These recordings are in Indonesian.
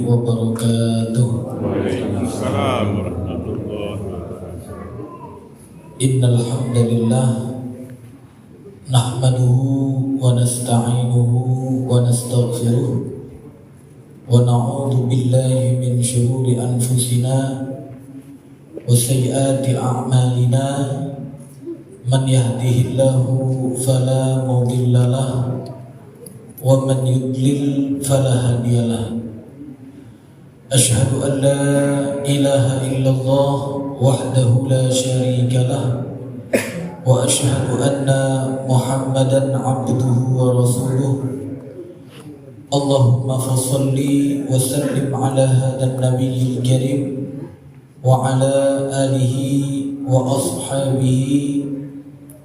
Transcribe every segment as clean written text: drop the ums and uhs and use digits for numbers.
wabarakatuh. Waalaikumsalam warahmatullahi wabarakatuh. Innal hamdalillah nahmaduhu wa nasta'inuhu wa nastaghfiruh wa na'udzu billahi min shururi anfusina wa sayyiati a'malina. Man yahdihillahu fala mudilla lahu wa man yudlil fala hadiya lahu. Asyhadu an la ilaha illallah wahdahu la syarika lah wa asyhadu anna Muhammadan abduhu wa rasuluh. Allahumma fassalli wa sallim ala hadan nabiyil karim wa ala alihi wa ashabihi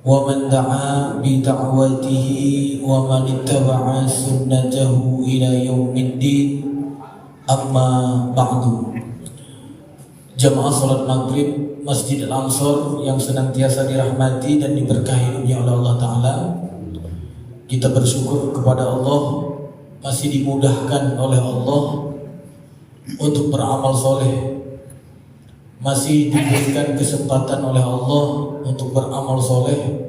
wa man da'a bi da'watihi wa man ittaba'a sunnatahu ila yaumiddin. Amma ba'du. Jamaah salat maghrib Masjid Al-Ansor yang senantiasa dirahmati dan diberkahi oleh Allah Ta'ala, kita bersyukur kepada Allah masih dimudahkan oleh Allah untuk beramal soleh, masih diberikan kesempatan oleh Allah untuk beramal soleh.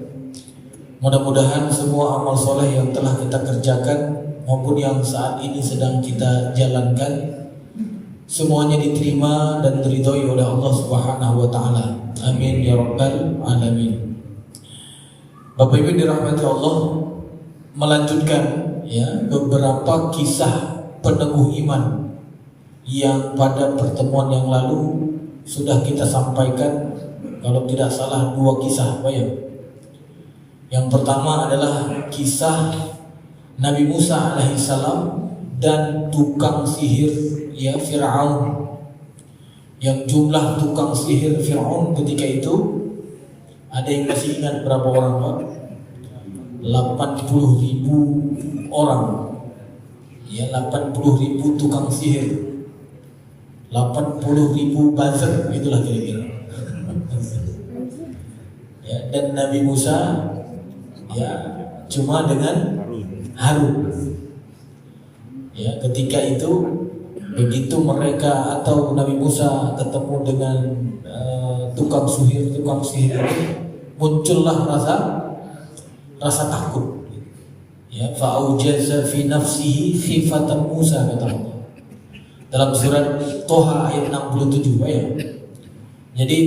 Mudah-mudahan semua amal soleh yang telah kita kerjakan maupun yang saat ini sedang kita jalankan semuanya diterima dan diridhoi oleh Allah Subhanahu wa taala. Amin ya rabbal alamin. Bapak Ibu dirahmati Allah, melanjutkan ya beberapa kisah peneguh iman yang pada pertemuan yang lalu sudah kita sampaikan, kalau tidak salah 2 kisah, Pak ya. Yang pertama adalah kisah Nabi Musa alaihissalam dan tukang sihir ya Fir'aun. Yang jumlah tukang sihir Fir'aun ketika itu, ada yang masih ingat berapa orang Pak? 80.000 orang ya, 80.000 tukang sihir, 80.000 buzzer, itulah kira-kira ya. Dan Nabi Musa ya cuma dengan Harun. Ya, ketika itu begitu mereka atau Nabi Musa ketemu dengan tukang sihir itu, muncullah rasa takut. Ya, fa'aujaza fi nafsihi khifatan Musa, kata Allah dalam surat Toha ayat 67 ya. Jadi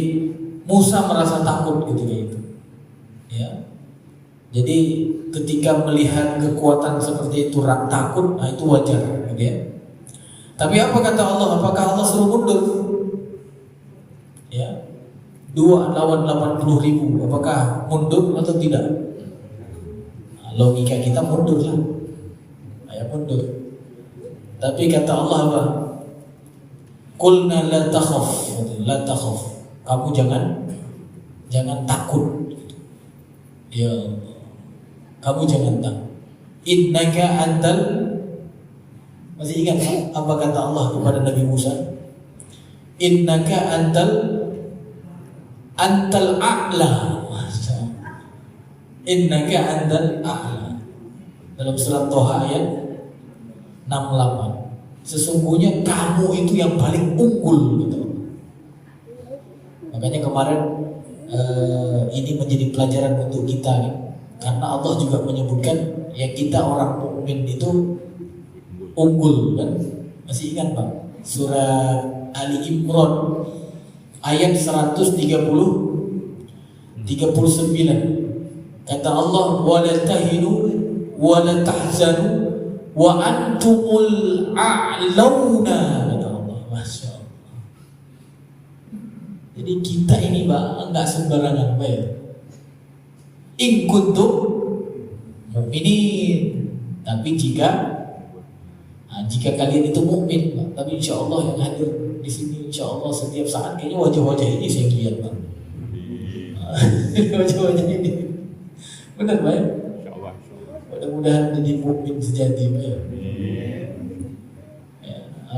Musa merasa takut ketika itu. Ya. Jadi ketika melihat kekuatan seperti itu takut, nah itu wajar gitu ya. Tapi apa kata Allah? Apakah Allah suruh mundur? Ya. 2 lawan 80.000, apakah mundur atau tidak? Nah, logika kita mundur lah. Ya mundur. Tapi kata Allah apa? Qulna la takhaf, la takhaf. Kamu jangan takut. Ya, kamu jangan takut. Innaka antal, masih ingat apa kata Allah kepada Nabi Musa? Innaka antal a'la. Innaka antal a'la. Dalam surat Toha ayat 68. Sesungguhnya kamu itu yang paling unggul gitu. Makanya kemarin ini menjadi pelajaran untuk kita ya. Karena Allah juga menyebutkan ya kita orang mukmin itu unggul kan. Masih ingat Pak? Surat Ali Imran ayat 139. Kata Allah, wa la tahinu wa la tahzanu wa antumul a'launa, kata Allah. Masya Allah. Jadi kita ini Pak enggak sembarangan Pak ya. In kuntum mu'minin, tapi jika kalian itu mukmin, tapi insya Allah yang hadir di sini insya Allah setiap saat kayaknya wajah-wajah ini saya lihat Pak. Wajah-wajah ini benar Pak ya? Mudah-mudahan jadi mukmin sejati Pak ya.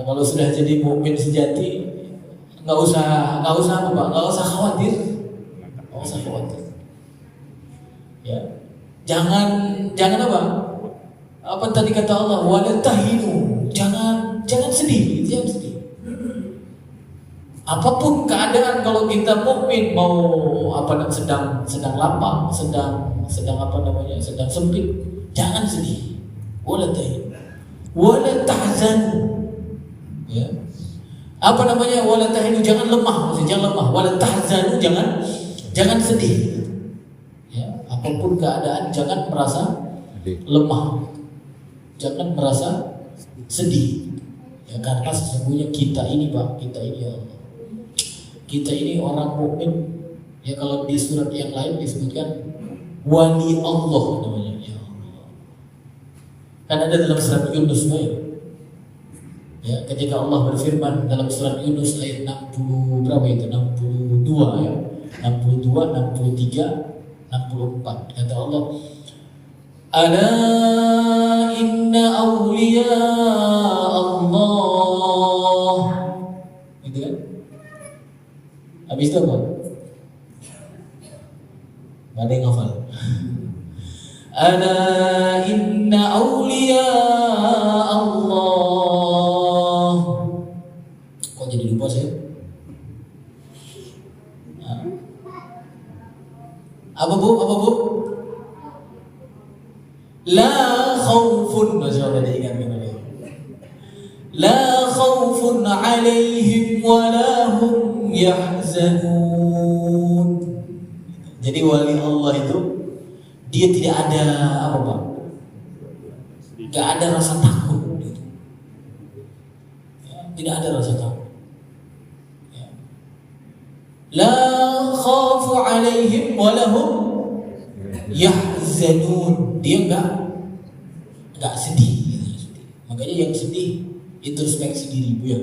Kalau sudah jadi mukmin sejati, nggak usah apa Pak? Nggak usah khawatir. Ya, jangan apa? Apa tadi kata Allah? Wala tahinu. Jangan sedih. Apapun keadaan, kalau kita mukmin, mau sedang lapang, sedang sempit, jangan sedih. Wala tahinu. Wala tahzanu. Ya. Wala tahinu, jangan lemah, maksudnya jangan lemah. Wala tahzanu, jangan sedih. Ya, apapun keadaan, jangan merasa lemah. Jangan merasa sedih. Ya, karena sesungguhnya kita ini Pak, kita ini ya Allah. Kita ini orang mukmin. Ya, kalau di surat yang lain disebutkan wali Allah namanya, ya Allah. Kan ada dalam surat Yunus ya, ketika Allah berfirman dalam surat Yunus ayat 62 ya. 62, 63, 64. Kata Allah, ala inna awliya Allah. Gitu kan? Habis itu apa? Ada yang hafal. Ala inna awliya Allah. Kok jadi lupa saya? Apa bu? La khawfun, Masya Allah, diingatkan oleh la khawfun alaihim wa la hum yahzanun. Jadi wali Allah itu dia tidak ada apa Pak? Gak ada rasa takut. Ya, tidak ada rasa takut. Ya. La khafu alaihim wa la hum yahzanun. Dia enggak sedih. Makanya yang sedih introspeksi diri Bu ya.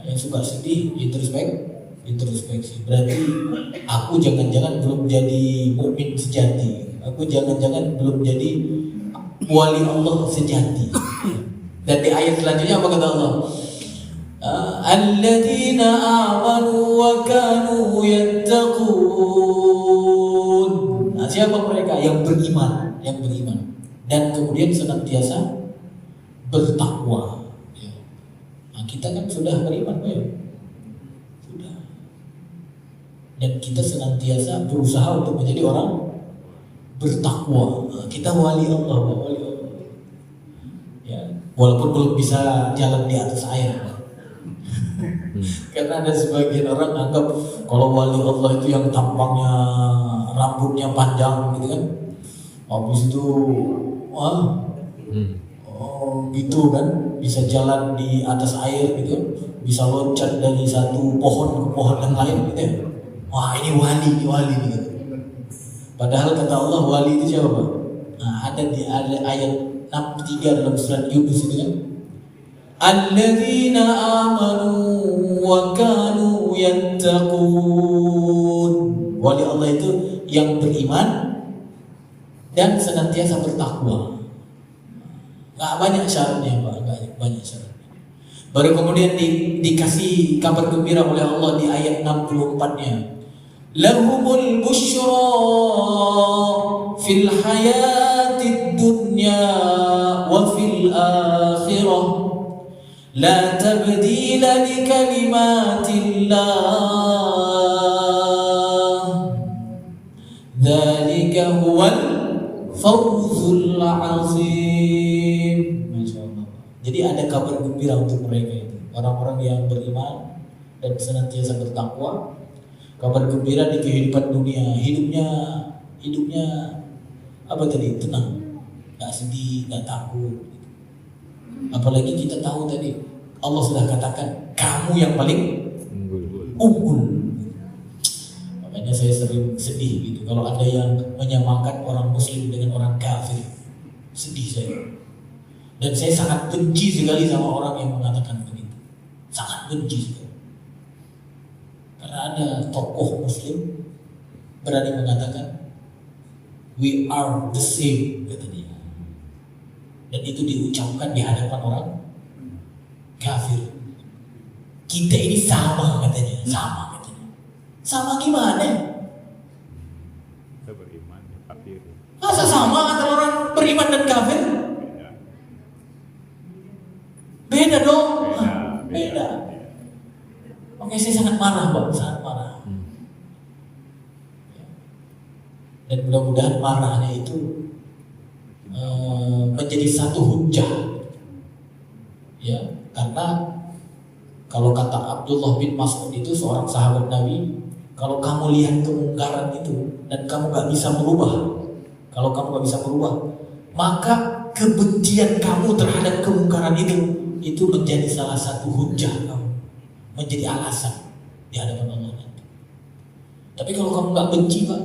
Yang suka sedih introspeksi. Berarti aku jangan-jangan belum jadi mukmin sejati. Aku jangan-jangan belum jadi wali Allah sejati. Dan di ayat selanjutnya apa kata Allah? Alladzina amanu wa kanu yattaqun. Nah, siapa mereka? Yang beriman dan kemudian senantiasa bertakwa. Ya. Nah, kita kan sudah beriman, ya? Sudah. Dan kita senantiasa berusaha untuk menjadi orang bertakwa. Nah, kita wali Allah, wali Allah. Ya, walaupun belum bisa jalan di atas air. Karena ada sebagian orang anggap kalau wali Allah itu yang tampangnya rambutnya panjang gitu kan, habis itu gitu kan, bisa jalan di atas air gitu, bisa loncat dari satu pohon ke pohon yang lain gitu ya. Wah, ini wali gitu. Padahal kata Allah wali itu siapa Pak? Nah, ada ayat 63 dalam surat Yunus itu kan. Alladzina amanu wa kanu yattaqun. Wali Allah itu yang beriman dan senantiasa bertakwa. Gak banyak syaratnya Pak, gak banyak syaratnya. Baru kemudian dikasih kabar gembira oleh Allah di ayat 64-nya. Lahumul busyra fil hayatid dunya wa fil akhirah. La tabdila li kalimatillah. Dzalika huwal fawzul azim. Masyaallah. Jadi ada kabar gembira untuk mereka itu, orang-orang yang beriman dan senantiasa bertakwa. Kabar gembira di kehidupan dunia, hidupnya apa tadi? Tenang, enggak sedih, enggak takut. Apalagi kita tahu tadi Allah sudah katakan kamu yang paling unggul. Makanya saya sering sedih gitu kalau ada yang menyamakan orang muslim dengan orang kafir. Sedih saya. Dan saya sangat benci sekali sama orang yang mengatakan begitu. Sangat benci sekali. Karena ada tokoh muslim berani mengatakan we are the same, kata dia. Dan itu diucapkan di hadapan orang kafir. Kita ini sama katanya, sama katanya. Sama gimana? Kita beriman, kafir. Masa sama antara orang beriman dan kafir? Beda dong. Beda. Oke, saya sangat marah, Bang, sangat marah. Dan mudah-mudahan marahnya itu menjadi satu hujah, ya, karena kalau kata Abdullah bin Mas'ud itu seorang sahabat Nabi, kalau kamu lihat kemungkaran itu dan kamu gak bisa merubah, kalau kamu gak bisa merubah, maka kebencian kamu terhadap kemungkaran itu menjadi salah satu hujah kamu, menjadi alasan di hadapan Allah. Tapi kalau kamu gak benci, Pak,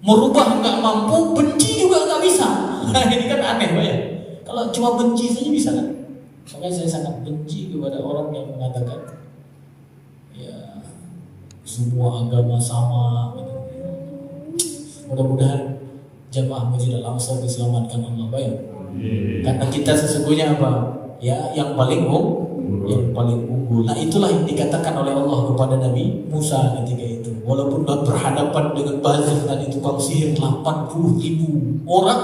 merubah nggak mampu, benci juga nggak bisa. Nah, ini kan aneh, Pak, ya. Kalau cuma benci saja bisa kan? Makanya saya sangat benci kepada orang yang mengatakan ya semua agama sama. Gitu. Mudah-mudahan jamaah Masjid Al-Aqsa diselamatkan Allah, Pak, ya. Karena kita sesungguhnya apa? Ya, yang paling unggul. Nah, itulah yang dikatakan oleh Allah kepada Nabi Musa ketika itu. Walaupun berhadapan dengan bazir tadi tukang sihir 80.000 orang,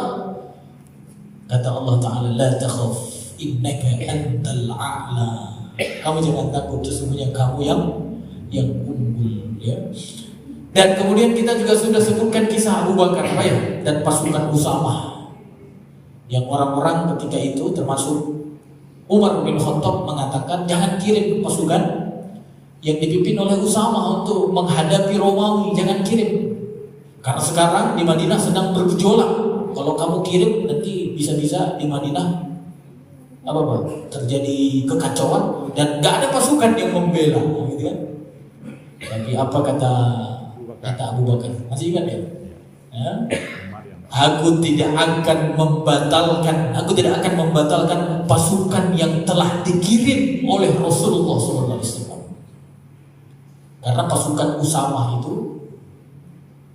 kata Allah Ta'ala, la takhaf innaka antal a'la. Kamu jangan takut, sesungguhnya kamu yang unggul, ya. Dan kemudian kita juga sudah sebutkan kisah Abu Bakar, ya, dan pasukan Usamah, yang orang-orang ketika itu termasuk Umar bin Khattab mengatakan jangan kirim pasukan yang dipimpin oleh Usamah untuk menghadapi Romawi, jangan kirim. Karena sekarang di Madinah sedang bergejolak. Kalau kamu kirim nanti bisa-bisa di Madinah terjadi kekacauan dan gak ada pasukan yang membela, gitu kan? Tapi apa kata Abu Bakar? Masih ingat ya? Aku tidak akan membatalkan pasukan yang telah dikirim oleh Rasulullah SAW. Karena pasukan Usamah itu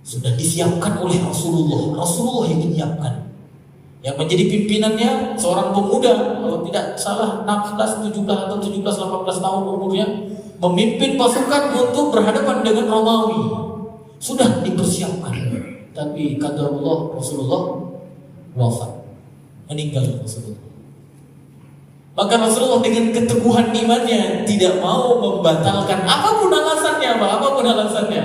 sudah disiapkan oleh Rasulullah yang menyiapkan. Yang menjadi pimpinannya seorang pemuda, kalau tidak salah 16, 17 atau 17, 18 tahun umurnya, memimpin pasukan untuk berhadapan dengan Romawi. Sudah dipersiapkan. Tapi kata Allah, Rasulullah wafat, meninggal Rasulullah. Maka Rasulullah dengan keteguhan imannya tidak mau membatalkan apapun alasannya, apapun alasannya.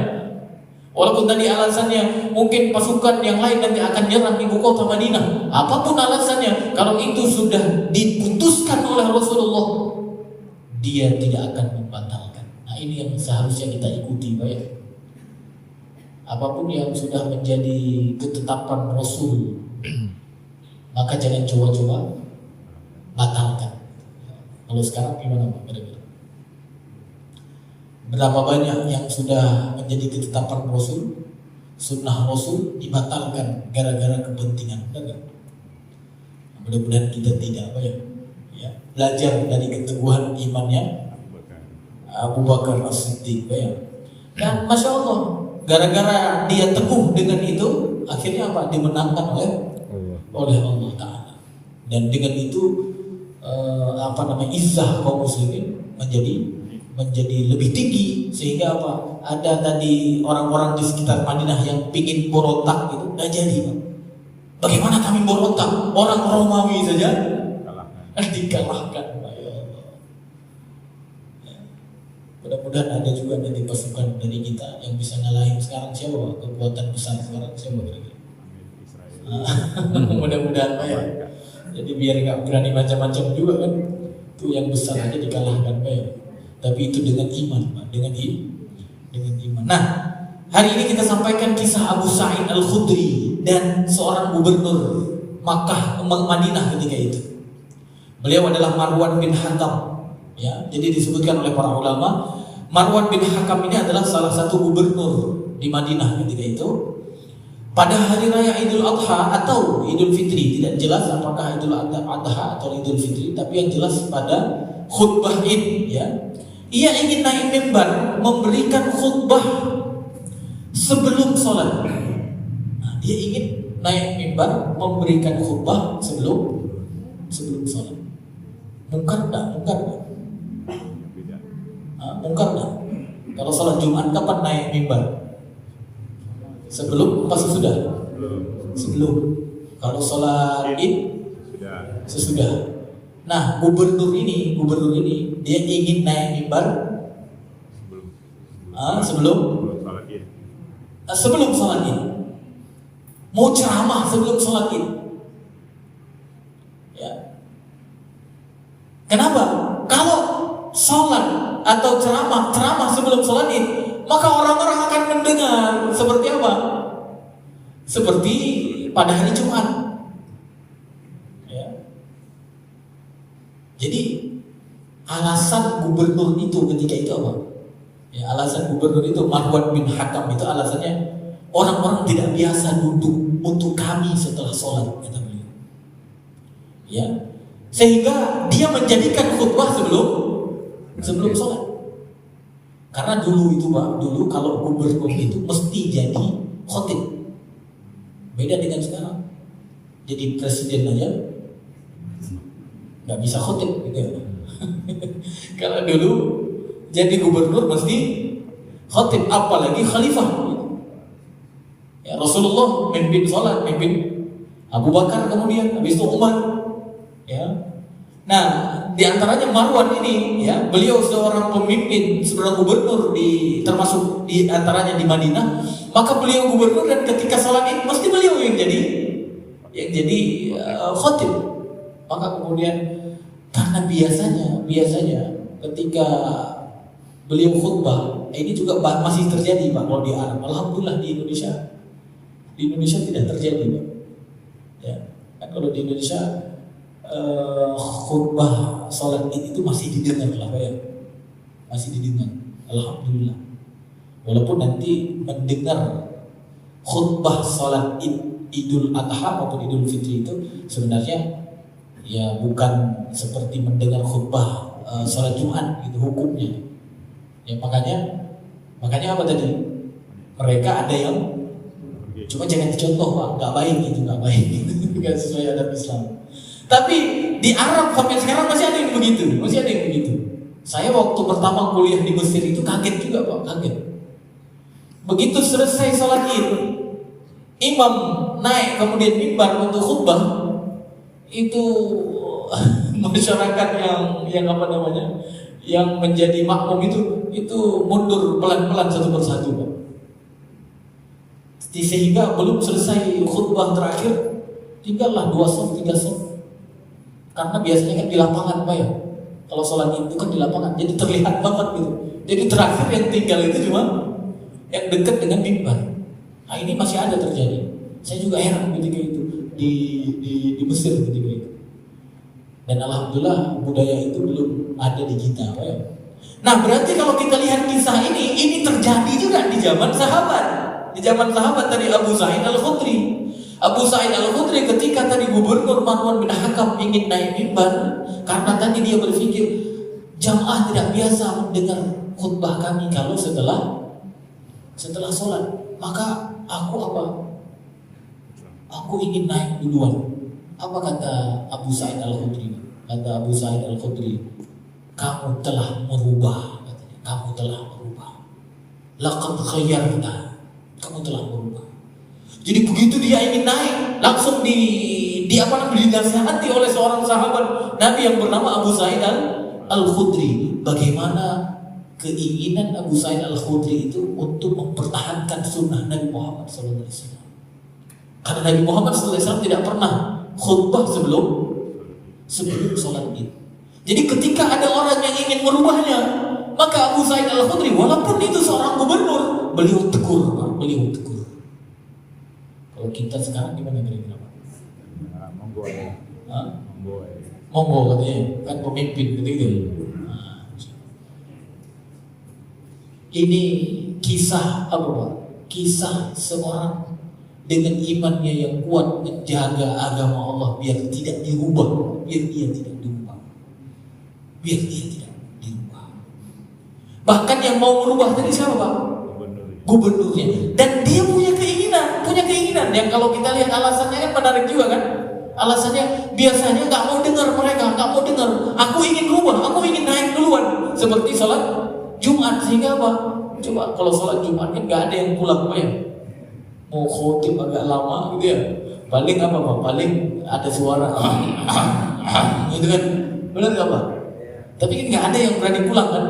Walaupun tadi alasannya mungkin pasukan yang lain nanti akan nyerang ibu kota Madinah, apapun alasannya, kalau itu sudah diputuskan oleh Rasulullah, dia tidak akan membatalkan. Nah, ini yang seharusnya kita ikuti, Pak, ya. Apapun yang sudah menjadi ketetapan Rasul, maka jangan coba-coba batalkan. Kalau sekarang gimana, Pak? Berapa banyak yang sudah menjadi ketetapan Rasul, sunnah Rasul dibatalkan gara-gara kepentingan, benar? Mudah-mudahan kita tidak, Pak, ya. Belajar dari keteguhan imannya Abu Bakar As-Siddiq, Pak, ya. Dan Masya Allah, gara-gara dia teguh dengan itu, akhirnya apa? Dimenangkan oleh Allah Ta'ala. Dan dengan itu izzah kaum muslimin menjadi lebih tinggi, sehingga apa? Ada tadi orang-orang di sekitar Madinah yang pingin berontak itu nggak jadi, Pak. Bagaimana kami berontak? Orang Romawi saja dikalahkan, Pak, ya Allah. Ya. Mudah-mudahan ada juga nanti pasukan dari kita yang bisa ngalahin sekarang siapa, Pak? Kekuatan besar sekarang siapa kira-kira? Mudah-mudahan, Pak, ya. Jadi biar nggak berani macam-macam juga kan, itu yang besar aja dikalahkan, Pak, ya. Tapi itu dengan iman, Pak, dengan iman. Nah, hari ini kita sampaikan kisah Abu Sa'id Al-Khudri dan seorang gubernur Makkah, Madinah ketika itu. Beliau adalah Marwan bin Hakam, ya. Jadi disebutkan oleh para ulama, Marwan bin Hakam ini adalah salah satu gubernur di Madinah ketika itu. Pada hari raya Idul Adha atau Idul Fitri, tidak jelas apakah Idul Adha atau Idul Fitri, tapi yang jelas pada khutbah Id, ya. Ia ingin naik mimbar memberikan khutbah sebelum sholat. Nah, dia ingin naik mimbar memberikan khutbah sebelum sholat. Mungkar enggak? Tidak. Mungkar enggak? Kalau sholat Jumat kapan naik mimbar? Sebelum apa sesudah? Sebelum. Kalau sholat Id Sudah. sesudah. Nah, gubernur ini dia ingin naik mimbar sebelum Salat Id. sebelum sholat Id. Mau ceramah sebelum sholat Id. Ya. Kenapa? Kalau sholat atau ceramah sebelum sholat Id, maka orang-orang akan mendengar seperti apa? Seperti pada hari Jumat. Ya. Jadi alasan gubernur itu ketika itu apa? Ya, alasan gubernur itu Marwan bin Hakam itu alasannya orang-orang tidak biasa duduk untuk kami setelah sholat, kata beliau. Ya, sehingga dia menjadikan khutbah sebelum sholat. Karena dulu itu Pak, dulu kalau gubernur itu mesti jadi khotib. Beda dengan sekarang. Jadi presiden aja nggak bisa khotib gitu ya. Kalau dulu jadi gubernur mesti khotib, apalagi khalifah. Ya, Rasulullah memimpin sholat, memimpin Abu Bakar, kemudian habis itu Umar. Ya. Nah, di antaranya Marwan ini, ya, beliau seorang pemimpin, seorang gubernur termasuk di antaranya di Madinah. Maka beliau gubernur dan ketika sholat Id mesti beliau yang jadi khotib. Maka kemudian karena biasanya ketika beliau khutbah, ini juga masih terjadi Pak kalau di Arab. Alhamdulillah di Indonesia tidak terjadi Pak. Ya, kan kalau di Indonesia khutbah sholat Id itu masih didengar lah Pak ya, masih didengar. Alhamdulillah. Walaupun nanti mendengar khutbah sholat Idul Adha maupun Idul Fitri itu sebenarnya ya bukan seperti mendengar khutbah sholat Jumat gitu hukumnya. Ya makanya apa tadi? Mereka ada yang cuma jangan dicontoh Pak, nggak baik gitu, nggak baik, nggak sesuai adab Islam. Tapi di Arab sampai sekarang masih ada yang begitu. Saya waktu pertama kuliah di Mesir itu kaget juga Pak, kaget. Begitu selesai sholat Id, imam naik kemudian mimbar untuk khutbah, itu masyarakat yang apa namanya, yang menjadi makmum itu mundur pelan-pelan satu persatu Pak. Sehingga belum selesai khutbah terakhir, tinggallah 2 sof, 3 sof. Karena biasanya kan di lapangan Pak ya. Kalau sholat itu kan di lapangan, jadi terlihat banget gitu. Jadi terakhir yang tinggal itu cuma yang dekat dengan mimbar. Nah ini masih ada terjadi. Saya juga heran ketika itu di Mesir ketika itu. Dan alhamdulillah budaya itu belum ada di kita Pak ya. Nah berarti kalau kita lihat kisah ini terjadi juga di zaman sahabat. Di zaman sahabat tadi Abu Sa'id Al-Khudri. Abu Sa'id Al-Khudri ketika tadi gubernur Marwan bin Hakam ingin naik mimbar, karena tadi dia berpikir jamaah tidak biasa mendengar khutbah kami kalau setelah sholat. Maka aku ingin naik duluan. Apa kata Abu Sa'id Al-Khudri? Kata Abu Sa'id Al-Khudri, kamu telah merubah, katanya. Kamu telah merubah. Laqad khayyarta. Kamu telah berubah. Jadi begitu dia ingin naik, langsung dinasihati oleh seorang sahabat Nabi yang bernama Abu Sa'id Al-Khudri. Bagaimana keinginan Abu Sa'id Al-Khudri itu untuk mempertahankan sunnah Nabi Muhammad SAW. Karena Nabi Muhammad SAW tidak pernah khutbah sebelum sholat Id. Jadi ketika ada orang yang ingin merubahnya, maka Abu Sa'id Al-Khudri walaupun itu seorang gubernur, beliau tegur. Kalau kita sekarang gimana kira-kira Pak? Monggo ya. Monggo katanya, kan pemimpin gitu. Nah, ini kisah apa Pak? Kisah seorang dengan imannya yang kuat menjaga agama Allah biar tidak dirubah, biar dia tidak dirubah. Bahkan yang mau merubah tadi siapa Pak? Gubernurnya. Dan dia punya keinginan yang kalau kita lihat alasannya kan menarik juga kan? Alasannya biasanya nggak mau dengar mereka, nggak mau dengar. Aku ingin rubah, aku ingin naik duluan. Seperti sholat Jumat, sehingga apa? Coba kalau sholat Jumat kan nggak ada yang pulang, Pak ya. Mau khotib agak lama gitu ya. Paling apa Pak? Paling ada suara gitu kan. Benar nggak Pak? Tapi kan nggak ada yang berani pulang kan?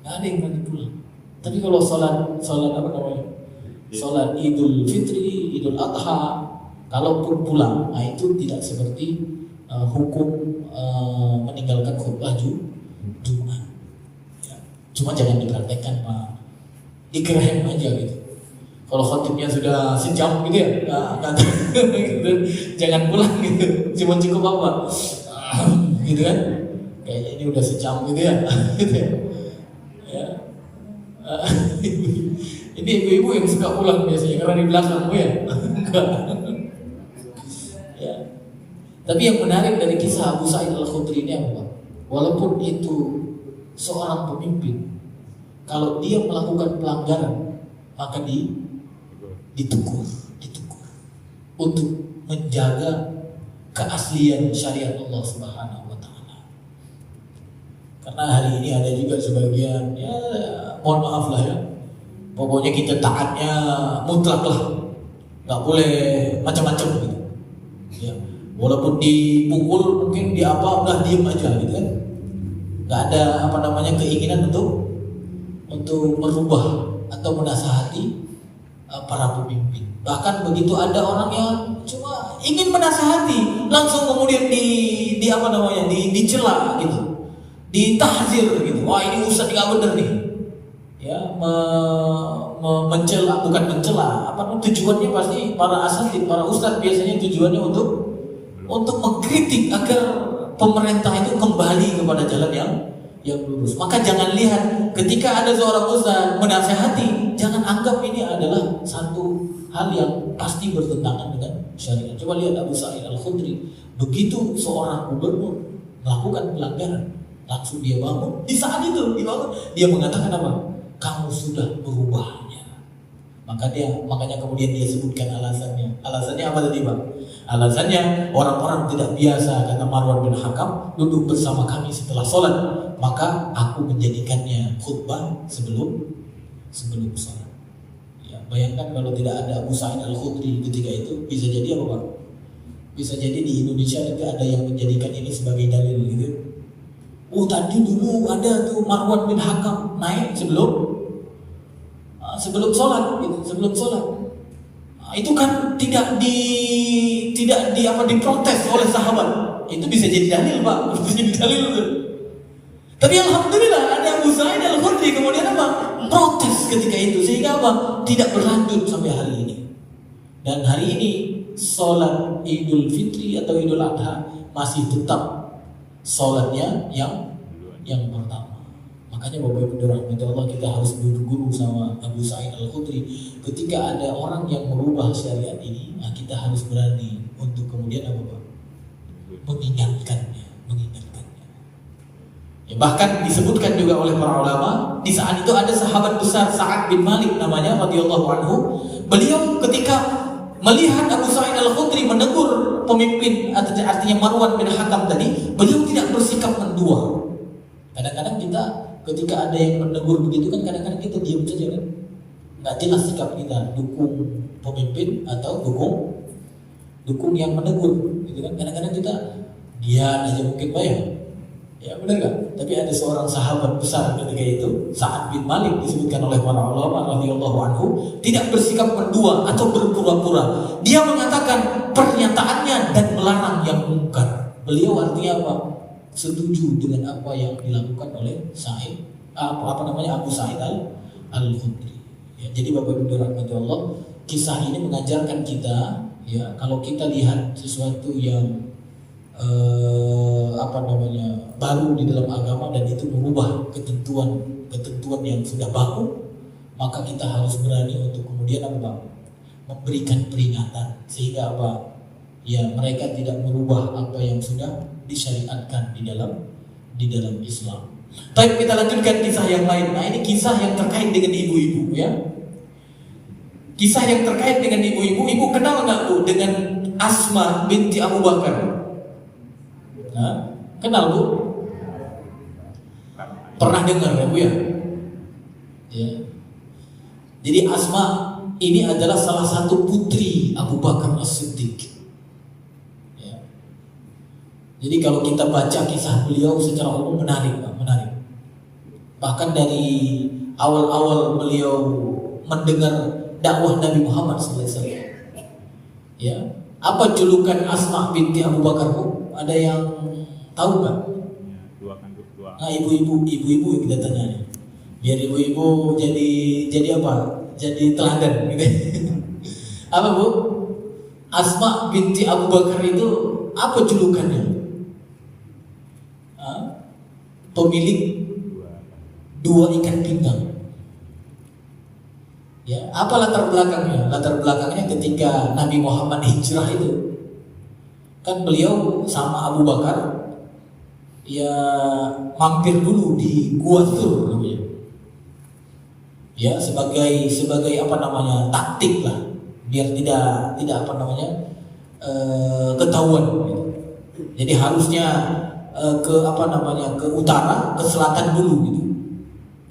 Nggak ada yang berani pulang. Tapi kalau sholat apa namanya? Sholat Idul Fitri, Idul Adha, kalaupun pulang, nah itu tidak seperti hukum meninggalkan khutbah Jumat. Ya. Cuma jangan dipraktekkan Pak. Dikerahin aja gitu. Kalau khotibnya sudah sejam gitu ya, gitu. Jangan pulang gitu. Cuma cukup apa? Gitu kan? Kayaknya ini udah sejam gitu ya. Gitu ya. Ya. Ini ibu-ibu yang suka pulang biasanya karena di belakang ya. Ya. Tapi yang menarik dari kisah Abu Sa'id Al-Khudri ini apa? Walaupun itu seorang pemimpin, kalau dia melakukan pelanggaran, maka ditegur untuk menjaga keaslian syariat Allah Subhanahu wa taala. Karena hari ini ada juga sebagian, ya mohon maaf lah ya, pokoknya kita taatnya mutlak lah, nggak boleh macam-macam gitu. Ya, walaupun dipukul mungkin di apa udah diem aja gitu kan, nggak ada apa namanya keinginan untuk merubah atau menasihati para pemimpin. Bahkan begitu ada orang yang cuma ingin menasihati, langsung kemudian dicela gitu, ditahzir gitu. Wah ini ustaz nggak benar nih. Ya, mencela, bukan mencela. Apa tujuannya pasti para asatidz, para ustaz biasanya tujuannya untuk mengkritik agar pemerintah itu kembali kepada jalan yang lurus. Maka jangan lihat ketika ada seorang ustaz menasihati, jangan anggap ini adalah satu hal yang pasti bertentangan dengan syariat. Coba lihat Abu Sa'id Al-Khudri, begitu seorang gubernur melakukan pelanggaran, langsung dia bangun. Di saat itu dibangun, dia mengatakan apa? Kamu sudah berubahnya. Makanya kemudian dia sebutkan alasannya. Alasannya apa tadi Pak? Alasannya orang-orang tidak biasa, kata Marwan bin Hakam, duduk bersama kami setelah sholat, maka aku menjadikannya khutbah sebelum sholat. Ya, bayangkan kalau tidak ada Abu Sa'id Al-Khudri ketika itu, bisa jadi apa Pak? Bisa jadi di Indonesia nanti ada yang menjadikan ini sebagai dalil gitu. Oh tadi dulu ada tuh Marwan bin Hakam naik sebelum sholat gitu, sebelum sholat. Itu kan tidak diprotes oleh sahabat. Itu bisa jadi dalil Pak, bisa jadi dalil. Tapi alhamdulillah ada Abu Sa'id Al-Khudri kemudian apa? Protes ketika itu, sehingga apa? Tidak berlanjut sampai hari ini. Dan hari ini sholat Idul Fitri atau Idul Adha masih tetap sholatnya yang pertama. Makanya Bapak Ibu dirahmati Allah, kita harus berguru sama Abu Sa'id Al-Khudri. Ketika ada orang yang merubah syariat ini, nah kita harus berani untuk kemudian apa Pak? Mengingatkannya. Ya, bahkan disebutkan juga oleh para ulama, di saat itu ada sahabat besar Sa'ad bin Malik namanya radhiyallahu anhu. Beliau ketika melihat Abu Sa'id Al-Khudri menegur pemimpin, artinya Marwan bin Hakam tadi, beliau tidak bersikap mendua. Kadang-kadang kita ketika ada yang menegur begitu kan, kadang-kadang kita diam saja kan, nggak jelas sikap kita, dukung pemimpin atau dukung yang menegur gitu kan. Kadang-kadang kita diam aja mungkin Pak ya benar nggak? Tapi ada seorang sahabat besar ketika itu, Sa'ad bin Malik, disebutkan oleh para ulama radhiyallahu anhu, tidak bersikap mendua atau berpura-pura. Dia mengatakan pernyataannya dan melarang yang mungkar. Beliau artinya apa? Setuju dengan apa yang dilakukan oleh Abu Sa'id Al-Khudri. Ya, jadi Bapak Ibu dirahmati Allah, kisah ini mengajarkan kita, ya, kalau kita lihat sesuatu yang baru di dalam agama dan itu mengubah ketentuan yang sudah baku, maka kita harus berani untuk kemudian memberikan peringatan, sehingga ya mereka tidak merubah apa yang sudah disyariatkan di dalam Islam. Baik, kita lanjutkan kisah yang lain. Nah, ini kisah yang terkait dengan ibu-ibu ya. Kisah yang terkait dengan ibu-ibu. Ibu kenal nggak Bu dengan Asma binti Abu Bakar. Nah, kenal Bu? Pernah dengar ya Bu ya? Ya. Jadi Asma ini adalah salah satu putri Abu Bakar As-Siddiq. Ya. Jadi kalau kita baca kisah beliau secara umum menarik, menarik. Bahkan dari awal-awal beliau mendengar dakwah Nabi Muhammad SAW. Ya, apa julukan Asma binti Abu Bakar Bu? Ada yang tahu nggak? Dua kan dua. Nah, ibu-ibu yang kita tanya nih. Biar ibu-ibu jadi apa? Jadi teladan gitu. Apa Bu? Asma binti Abu Bakar itu apa julukannya? Pemilik dua ikat pinggang. Ya, apa latar belakangnya? Latar belakangnya ketika Nabi Muhammad hijrah itu, kan beliau sama Abu Bakar ya mampir dulu di Gua Thur namanya. Ya, sebagai apa namanya? Taktik lah, biar tidak apa namanya? Ketahuan gitu. Jadi harusnya ke apa namanya? Ke utara, ke selatan dulu gitu.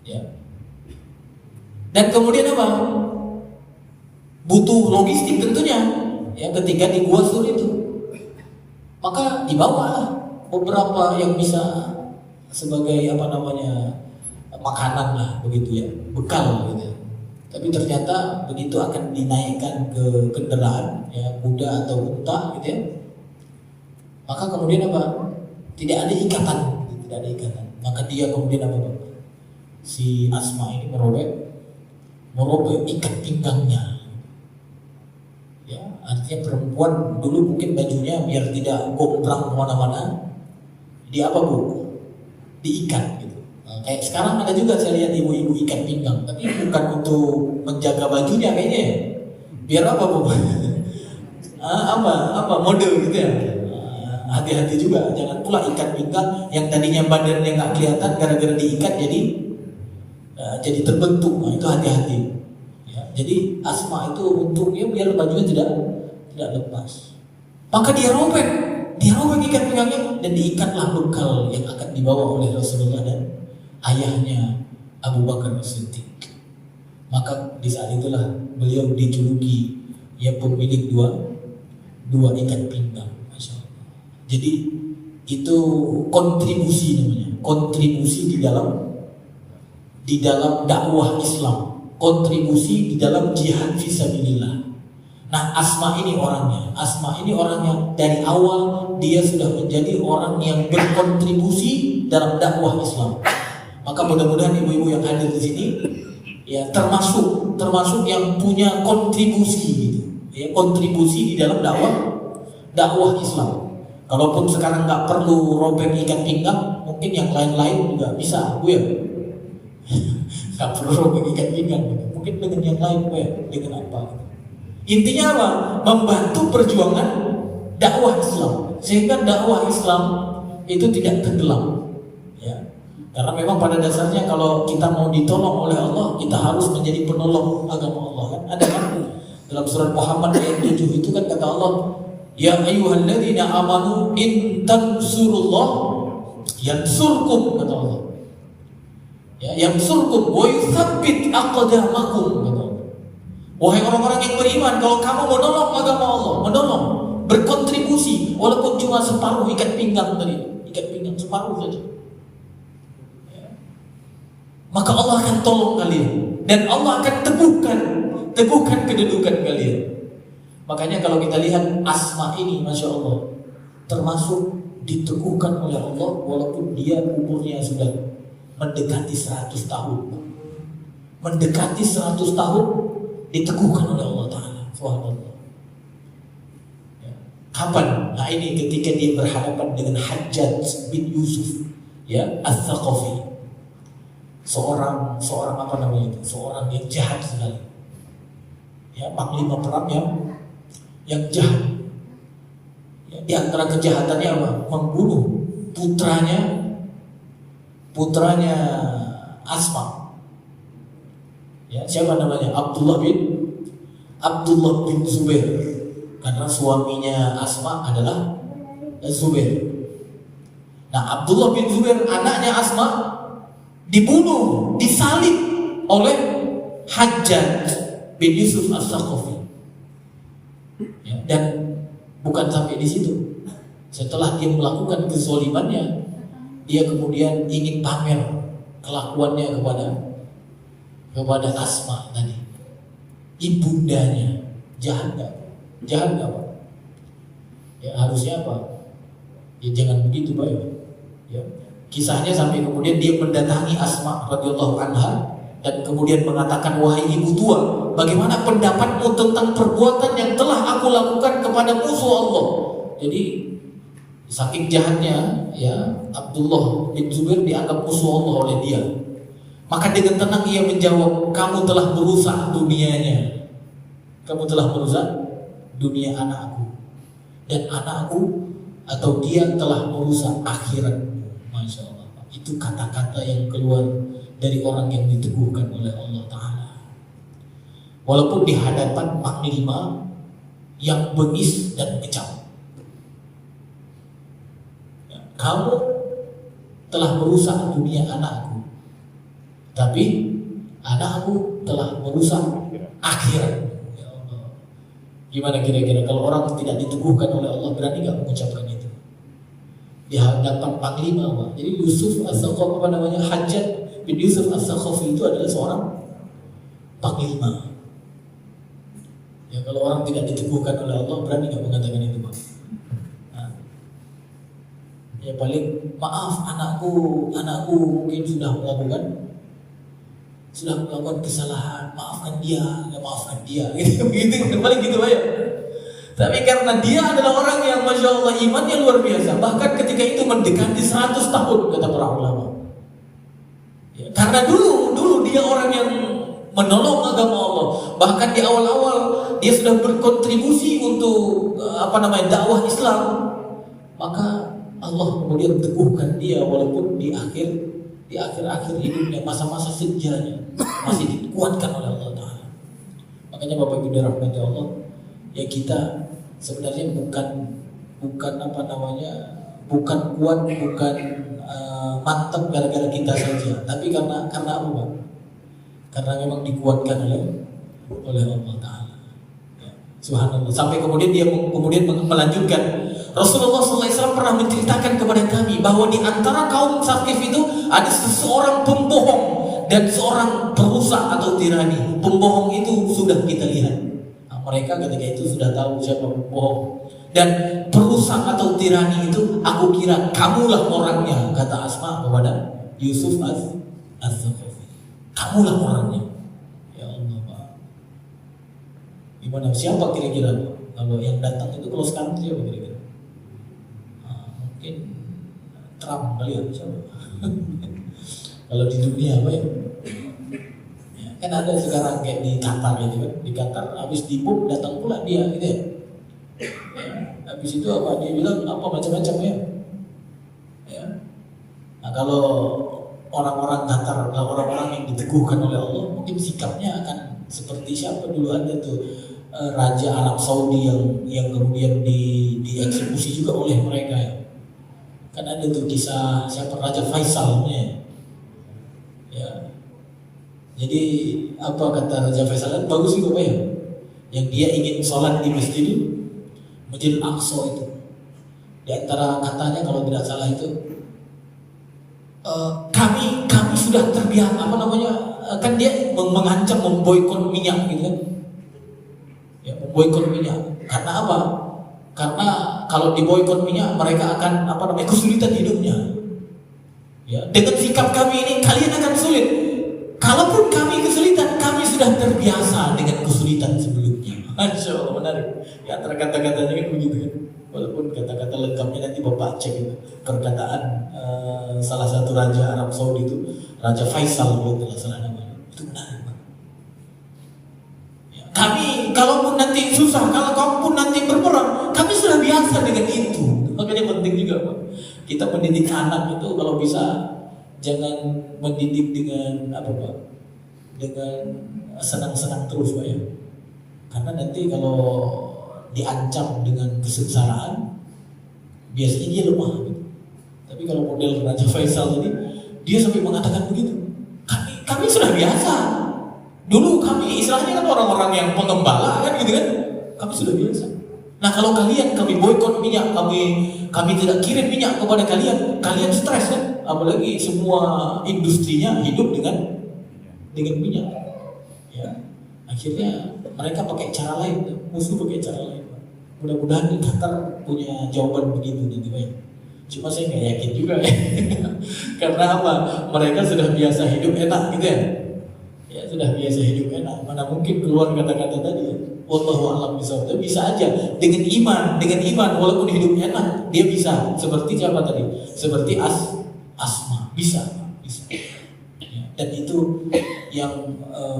Ya. Dan kemudian apa? Butuh logistik tentunya. Ya, ketika di Gua Thur itu, maka dibawa beberapa yang bisa sebagai apa namanya makanan lah begitu ya, bekal gitu. Tapi ternyata begitu akan dinaikkan ke kendaraan ya, kuda atau unta gitu ya. Maka kemudian apa? Tidak ada ikatan. Maka dia kemudian apa? Si Asma ini merobek ikat pinggangnya. Ya, artinya perempuan dulu mungkin bajunya biar tidak gombrang kemana-mana, dia apa Bu? Diikat gitu. Nah, kayak sekarang ada juga saya lihat ibu-ibu ikat pinggang, tapi bukan untuk menjaga bajunya kayaknya ya. Biar apa Bu? apa model gitu ya. Hati-hati juga, jangan pula ikat pinggang yang tadinya badannya nggak kelihatan gara-gara diikat jadi terbentuk. Nah, itu hati-hati. Ya, jadi Asma itu untuknya biar bajunya tidak lepas. Maka dia robek ikat pinggangnya dan diikatlah bekal yang akan dibawa oleh Rasulullah dan ayahnya Abu Bakar As-Siddiq. Maka di saat itulah beliau dijuluki ya pemilik dua ikat pinggang. Masya Allah. Jadi itu kontribusi namanya, kontribusi di dalam dakwah Islam, kontribusi di dalam jihad fisabilillah. Nah, Asma ini orangnya dari awal dia sudah menjadi orang yang berkontribusi dalam dakwah Islam. Maka mudah-mudahan ibu-ibu yang hadir di sini ya termasuk yang punya kontribusi gitu. Ya, kontribusi di dalam dakwah Islam. Kalaupun sekarang nggak perlu robek ikat pinggang, mungkin yang lain-lain juga bisa, Bu ya. Nggak perlu robek ikat pinggang, mungkin dengan yang lain, Bu ya. Dengan apa? Intinya apa? Membantu perjuangan dakwah Islam, sehingga dakwah Islam itu tidak tenggelam. Ya. Karena memang pada dasarnya kalau kita mau ditolong oleh Allah, kita harus menjadi penolong agama Allah. Kan? Ada kan? Dalam surat Muhammad ayat 7 itu kan kata Allah, ya ayyuhalladzina amanu in tansurullah yansurkum, kata Allah. Ya, yansurkum wa yutsabbit aqdamakum, kata Allah. Wahai orang-orang yang beriman, kalau kamu menolong agama Allah, menolong, berkontribusi walaupun cuma separuh ikat pinggang separuh saja. Ya. Maka Allah akan tolong kalian dan Allah akan teguhkan kedudukan kalian. Makanya kalau kita lihat Asma ini, Masya Allah, termasuk diteguhkan oleh Allah walaupun dia umurnya sudah mendekati 100 tahun. Mendekati 100 tahun diteguhkan oleh Allah Ta'ala. Subhanallah. Ya. Kapan? Nah ini ketika dia berhadapan dengan Hajjaj bin Yusuf, ya, Al-Thaqafi. Seorang apa namanya itu? Seorang yang jahat sekali. Ya, panglima perang yang jahat. Ya, di antara kejahatannya apa? Membunuh putranya Asma. Ya, siapa namanya? Abdullah bin Zubair. karena suaminya Asma adalah Zubair. Nah, Abdullah bin Zubair anaknya Asma dibunuh, disalib oleh Hajjaj bin Yusuf As-Saqafi. Ya, dan bukan sampai di situ. Setelah dia melakukan kezalimannya, dia kemudian ingin pamer kelakuannya kepada Asma tadi, ibundanya. Jahat gak? Jahat gak, Pak? Ya harusnya apa? Ya jangan begitu, Pak. Ya. Kisahnya sampai kemudian dia mendatangi Asma radhiyallahu anha dan kemudian mengatakan, wahai ibu tua, bagaimana pendapatmu tentang perbuatan yang telah aku lakukan kepada musuh Allah? Jadi saking jahatnya, ya, Abdullah bin Zubair dianggap musuh Allah oleh dia. Maka dengan tenang ia menjawab, kamu telah merusak dunianya. Kamu telah merusak dunia anakku. Dan anakku atau dia telah merusak akhiratmu. Masya Allah. Itu kata-kata yang keluar dari orang yang diteguhkan oleh Allah Ta'ala. Walaupun di hadapan panglima yang bengis dan kejam. Kamu telah merusak dunia anakku, tapi anakku telah merusak akhirat. Ya Allah. Gimana kira-kira kalau orang tidak diteguhkan oleh Allah, berani gak mengucapkan itu di hadapan panglima? Jadi Yusuf As-Saqafi, Hajjaj bin Yusuf As-Saqafi itu adalah seorang panglima. Ya, kalau orang tidak diteguhkan oleh Allah, berani gak mengatakan itu, Pak? Ya paling maaf, anakku mungkin sudah melakukan kesalahan, maafkan dia, gitu paling gitu aja. Tapi karena dia adalah orang yang masya Allah imannya luar biasa, bahkan ketika itu mendekati 100 tahun kata para ulama. Ya, karena dulu dia orang yang menolong agama Allah, bahkan di awal-awal dia sudah berkontribusi untuk dakwah Islam, maka Allah kemudian teguhkan dia walaupun di akhir hidupnya, masa-masa senjanya masih dikuatkan oleh Allah Ta'ala. Makanya Bapak Ibu dirahmati Allah, ya kita sebenarnya bukan kuat, bukan mantap gara-gara kita saja, tapi karena apa, Pak? Karena memang dikuatkan oleh Allah Ta'ala. Ya, subhanallah. Sampai kemudian dia melanjutkan, Rasulullah SAW pernah menceritakan kepada kami bahwa di antara kaum Saqif itu ada seseorang pembohong dan seorang perusak atau tirani. Pembohong itu sudah kita lihat. Nah, mereka ketika itu sudah tahu siapa pembohong. Dan perusak atau tirani itu, aku kira kamulah orangnya, kata Asma kepada Yusuf Az-Saqafi. Kamulah orangnya. Ya Allah, Pak. Gimana? Siapa kira-kira kalau yang datang itu, kalau sekarang siapa kira-kira? Mungkin Trump kali ya, kalau di dunia apa ya? Kan ada sekarang kayak di Qatar gitu kan, di Qatar habis dibom datang pula dia gitu ya. Habis itu apa dia bilang apa macam-macam ya. Nah kalau orang-orang Qatar, orang-orang yang diteguhkan oleh Allah, mungkin sikapnya akan seperti siapa dulu ada tuh Raja Arab Saudi yang kemudian dieksekusi juga oleh mereka ya. Kan ada tuh kisah siapa Raja Faisalnya. Ya. Jadi apa kata Raja Faisal? Bagus juga Pak ya. Yang dia ingin sholat di Masjid Al-Aqsa itu. Di antara katanya kalau tidak salah itu, kami sudah terbiasa kan dia mengancam memboikot minyak gitu kan. Ya, memboikot minyak. Karena apa? Karena kalau diboikot minyak mereka akan kesulitan hidupnya. Ya, dengan sikap kami ini kalian akan sulit. Kalaupun kami kesulitan, kami sudah terbiasa dengan kesulitan sebelumnya. Masya Allah, menarik. Ya, antara kata-katanya kan begitu kan. Walaupun kata-kata lengkapnya nanti Bapak cek itu. Perkataan salah satu Raja Arab Saudi itu, Raja Faisal kalau tidak salah namanya. Itu menarik. Kami, kalaupun nanti susah, kalau kamu pun nanti berperang, kami sudah biasa dengan itu. Makanya penting juga Pak, kita mendidik anak itu kalau bisa jangan mendidik dengan dengan senang-senang terus Pak ya. Karena nanti kalau diancam dengan kesengsaraan, biasanya dia lemah gitu. Tapi kalau model Raja Faisal tadi, dia sampai mengatakan begitu. Kami sudah biasa. Dulu kami istilahnya kan orang-orang yang pengembala kan gitu kan. Kami sudah biasa. Nah kalau kalian, kami boikot minyak, kami tidak kirim minyak kepada kalian stres kan? Apalagi semua industrinya hidup dengan minyak. Ya, akhirnya mereka pakai cara lain, musuh pakai cara lain. Mudah-mudahan di Qatar punya jawaban begitu nanti Pak. Cuma saya nggak yakin juga ya. Karena apa? Mereka sudah biasa hidup enak gitu ya. Ya sudah biasa hidup enak. Mana mungkin keluar kata-kata tadi ya. Wallahu a'lam bishawab. Bisa aja dengan iman walaupun hidup enak dia bisa. Seperti siapa tadi? Seperti Asma bisa. Ya, dan itu yang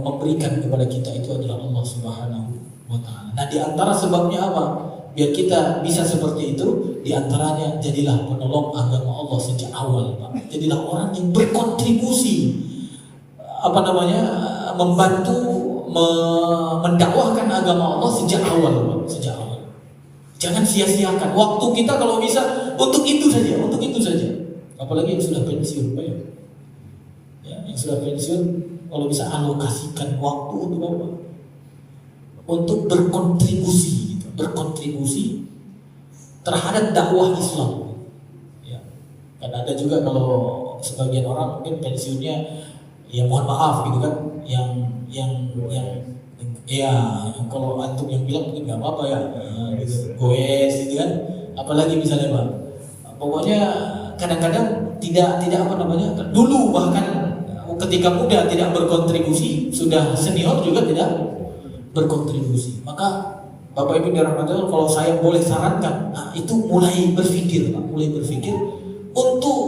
memberikan kepada kita itu adalah Allah Subhanahu wa Ta'ala. Nah di antara sebabnya apa? Biar kita bisa seperti itu, di antaranya jadilah penolong agama Allah sejak awal, Pak. Jadilah orang yang berkontribusi, membantu mendakwahkan agama Allah sejak awal, Pak. Sejak awal. Jangan sia-siakan waktu kita kalau bisa untuk itu saja. Apalagi yang sudah pensiun, Pak. Ya, yang sudah pensiun kalau bisa alokasikan waktu untuk apa? Untuk berkontribusi terhadap dakwah Islam. Ya. Kan ada juga kalau sebagian orang mungkin pensiunnya ya mohon maaf gitu kan, yang kalau antum yang bilang mungkin nggak apa-apa ya, gitu, goes gitu kan. Apalagi misalnya Pak, pokoknya kadang-kadang tidak dulu bahkan ketika muda tidak berkontribusi, sudah senior juga tidak berkontribusi. Maka Bapak Ibu dirahmati Allah, kalau saya boleh sarankan, itu mulai berpikir untuk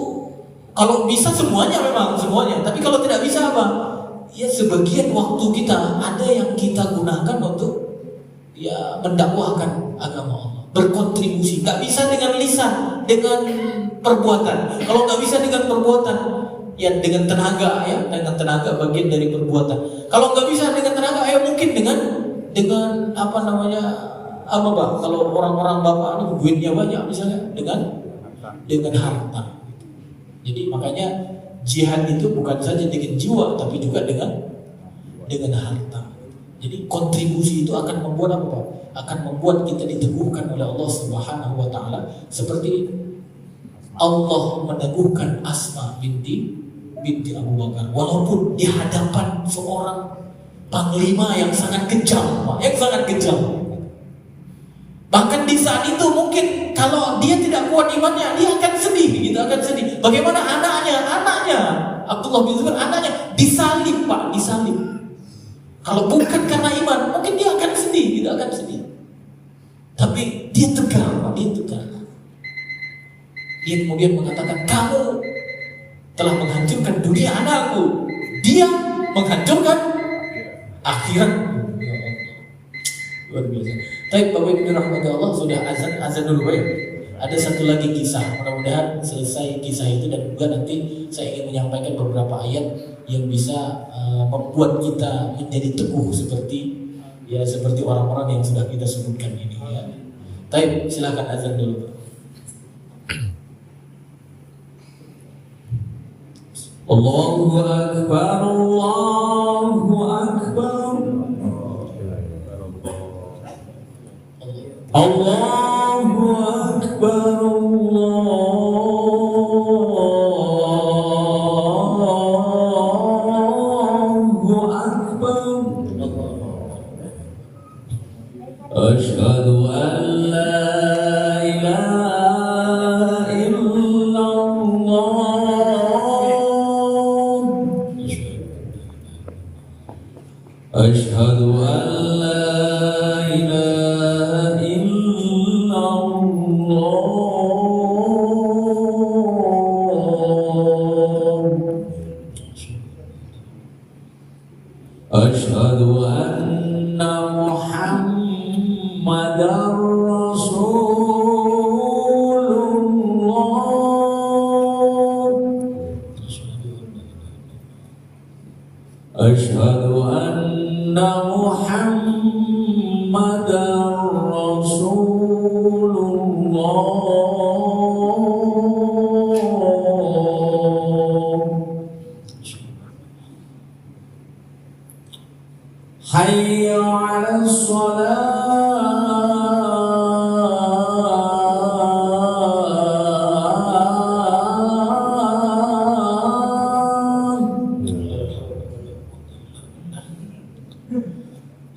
kalau bisa semuanya, tapi kalau tidak bisa apa? Ya sebagian waktu kita ada yang kita gunakan untuk ya mendakwahkan agama Allah, berkontribusi. Nggak bisa dengan lisan, dengan perbuatan. Kalau nggak bisa dengan perbuatan, ya dengan tenaga bagian dari perbuatan. Kalau nggak bisa dengan tenaga, ya mungkin dengan Pak? Kalau orang-orang Bapak ini duitnya banyak misalnya dengan harta. Jadi makanya jihad itu bukan saja dengan jiwa tapi juga dengan harta. Jadi kontribusi itu akan membuat apa Pak? Akan membuat kita diteguhkan oleh Allah Subhanahu wa Ta'ala, seperti Allah meneguhkan Asma binti Abu Bakar walaupun di hadapan seorang panglima yang sangat kejam, Bahkan di saat itu mungkin kalau dia tidak kuat imannya, dia akan sedih. Bagaimana anaknya Abdullah bin Zubair, anaknya disalib, Pak, disalib. Kalau bukan karena iman, mungkin dia akan sedih, Tapi dia tegar, Pak, Dia kemudian mengatakan, kamu telah menghancurkan dunia anakku, dia menghancurkan akhirat. Luar biasa. Baik Bapak Ibu dirahmati Allah, sudah azan dulu Pak. Ada satu lagi kisah, mudah-mudahan selesai kisah itu, dan juga nanti saya ingin menyampaikan beberapa ayat yang bisa membuat kita menjadi teguh seperti orang-orang yang sudah kita sebutkan ini ya. Baik, silakan azan dulu Pak. Allahu Akbar, Allahu Akbar. Allahu Akbar, Allahu Akbar. Asyhadu an la ilaha illallah. Asyhadu an la ilaha Asyhadu anna Muhammadar Rasulullah. Asyhadu anna Muhammadar Rasulullah. Hayya 'alas shalah.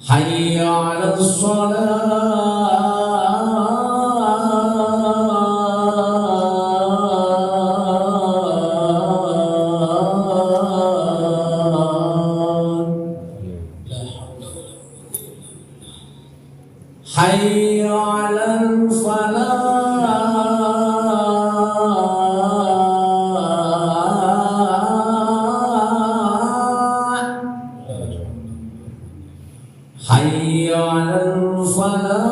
Hayya 'alas shalah. Hayya 'alal falah. Hayya 'alal falah.